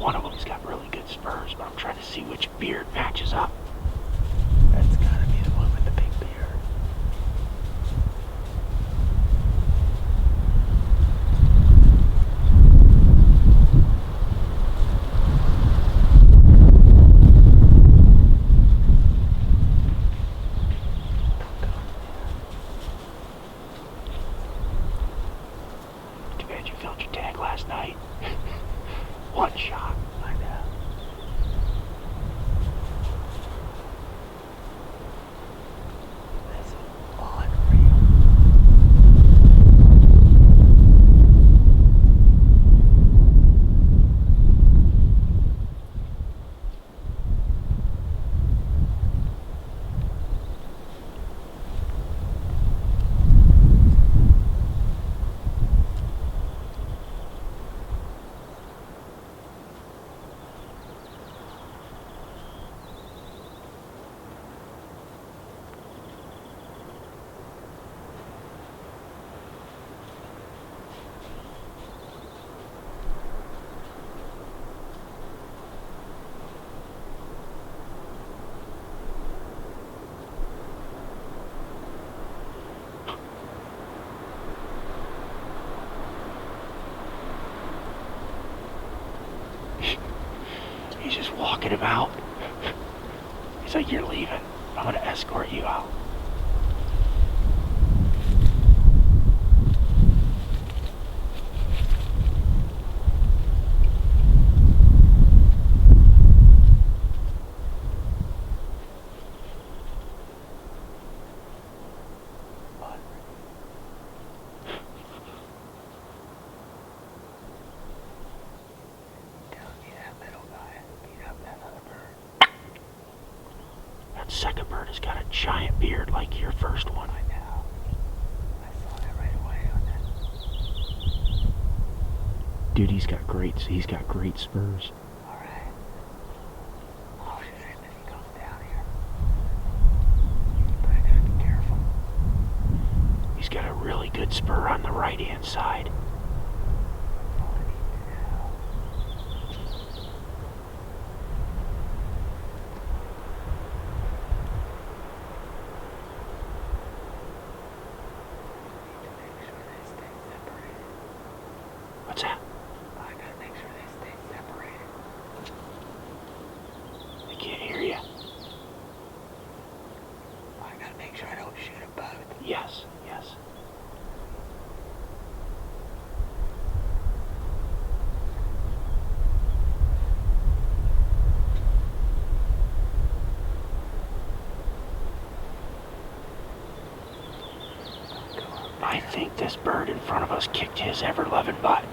one of them's got really good spurs, but I'm trying to see which beard matches up. That's gotta be the one with the big beard. Too bad you filled your tag last night. One shot. I know. That's unreal. He's just walking him out. He's like, you're leaving. I'm gonna escort you out. That second bird has got a giant beard like your first one. I know. I saw that right away on that. Dude, he's got great spurs. Alright. I'll shoot him if he comes down here. But I gotta be careful. He's got a really good spur on the right hand side. All I need to know. What's that? I gotta make sure they stay separated. I can't hear you. I gotta make sure I don't shoot them both. Yes, yes. I think this bird in front of us kicked his ever-loving butt.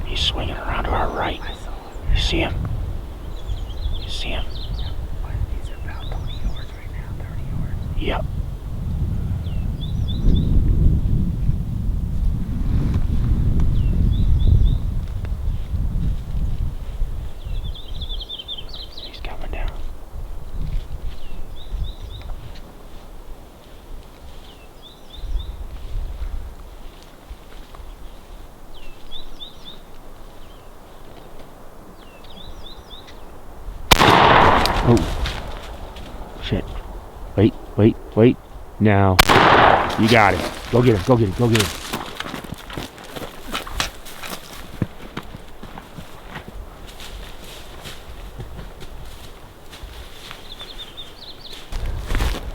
He's swinging around to our right. I saw him. You see him? You see him? He's about 20 yards right now, 30 yards. Yep. He's coming down. Oh. Shit. Wait. Now, you got it. Go get him, go get him, go get him.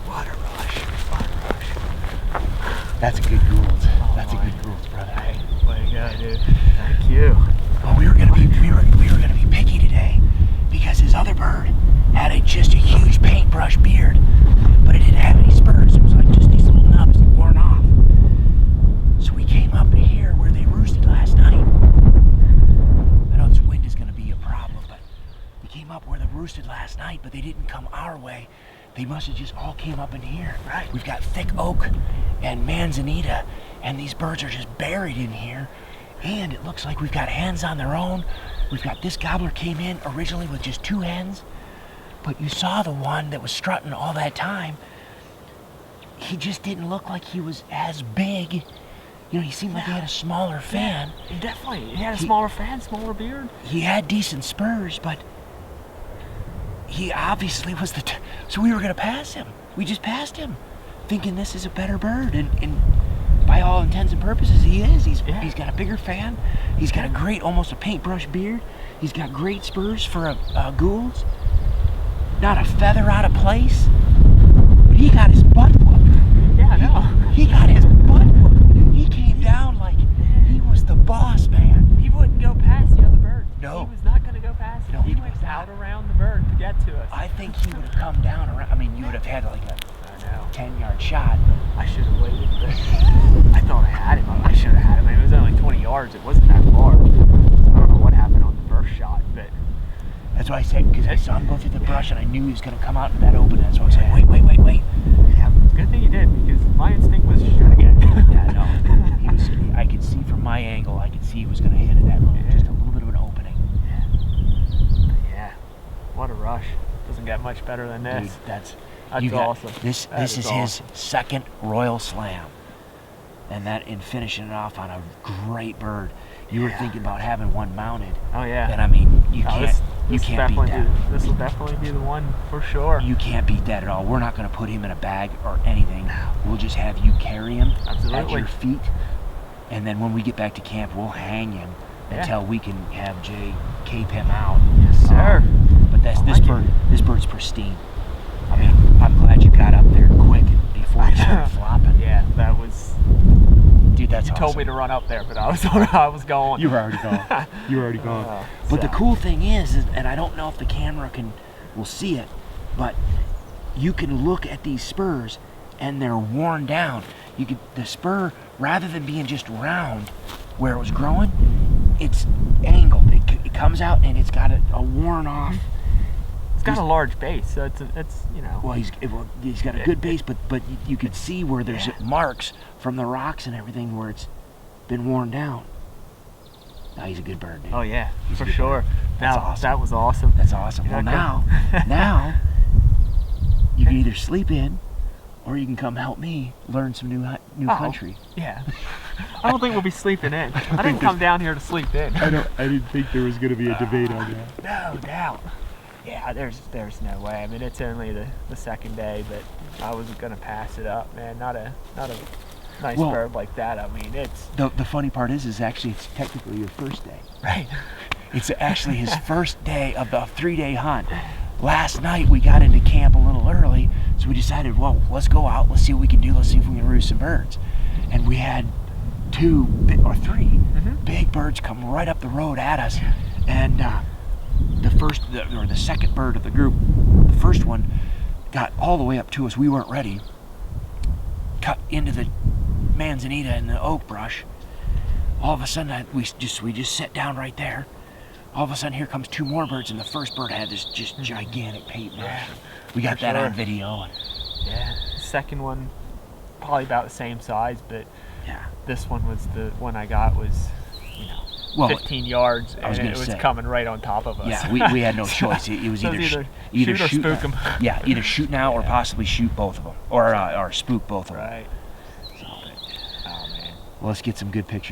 Water rush. That's a good Goulds. That's a good Goulds, brother. Hey, way to go, dude. Thank you. Well, we were gonna be picky today because his other bird had just a huge paintbrush beard, but it didn't have any spurs. It was like just these little nubs that worn off. So we came up to here where they roosted last night. I know this wind is gonna be a problem, but we came up where they roosted last night, but they didn't come our way. They must have just all came up in here. Right. We've got thick oak and manzanita, and these birds are just buried in here. And it looks like we've got hens on their own. We've got this gobbler came in originally with just 2 hens, but you saw the one that was strutting all that time. He just didn't look like he was as big. You know, he seemed like he had a smaller fan. He definitely, he had a smaller fan, smaller beard. He had decent spurs, but he obviously was so we were gonna pass him. We just passed him, thinking this is a better bird, and by all intents and purposes, he is. He's got a bigger fan. He's got a great, almost a paintbrush beard. He's got great spurs for a Goulds. Not a feather out of place. But he got his butt whooped. Yeah, I know. He got his butt whooped. He came down like he was the boss man. He wouldn't go past the other bird. No. He was not going to go past him. No, he he went was not. out around the bird to get to us. I think he would have come down around. I mean, you would have had like a I know. 10-yard shot. I should have waited, but I thought I had him. I should have had him. I mean, it was only 20 yards. It wasn't that far. So I don't know what happened on the first shot, but That's why I said, because I saw him go through the brush and I knew he was going to come out in that open. That's why I was like, wait. yeah, good thing you did, because my instinct was shoot again. Yeah, no. He was. I could see from my angle, I could see he was going to hit it that little, just a little bit of an opening. Yeah. What a rush. Doesn't get much better than this. Dude, that's awesome. This is his second Royal Slam. And that in finishing it off on a great bird. You were thinking about having one mounted. Oh yeah. And I mean, you No, can't beat that. This will definitely be the one for sure. You can't beat that at all. We're not going to put him in a bag or anything. We'll just have you carry him at your feet. And then when we get back to camp, we'll hang him until we can have Jay cape him out. Yes, sir. But this bird's pristine. I mean, I'm glad you got up there quick before you started flopping. Yeah, that was. Dude, that's You awesome. told me to run up there, but I was going. You were already gone. You were already gone. But the cool thing is, and I don't know if the camera will see it, but you can look at these spurs and they're worn down. The spur, rather than being just round where it was growing, it's angled. It comes out and it's got a worn off. It's got a large base, so it's you know. Well, he's got a good base, but you could see where there's marks from the rocks and everything where it's been worn down. Now he's a good bird, dude. Oh yeah, He's a for good sure. bird. That's awesome. That was awesome. That's awesome. You're Well, not now you can either sleep in, or you can come help me learn some new country. Yeah. I don't think we'll be sleeping in. I didn't come down here to sleep in. I didn't think there was going to be a debate on that. No doubt. Yeah, there's no way. I mean, it's only the second day, but I was gonna pass it up, man. Not a nice bird like that. I mean, it's the funny part is actually it's technically your first day. right. It's actually his first day of the 3-day hunt. Last night we got into camp a little early, so we decided, well, let's go out. Let's see what we can do. Let's see if we can roost some birds. And we had 2 or 3 big birds come right up the road at us, and the second bird of the group, the first one, got all the way up to us. We weren't ready. Cut into the manzanita and the oak brush. All of a sudden, we just sat down right there. All of a sudden, here comes 2 more birds, and the first bird had this just gigantic paintbrush. Yeah, we got that on video. Yeah, the second one, probably about the same size, but this one was the one I got was, 15 yards, and it was coming right on top of us. Yeah, we had no choice. It was either shoot or spook them. Yeah, either shoot now or possibly shoot both of them, or spook both of them. Right. So, oh man. Well, let's get some good pictures.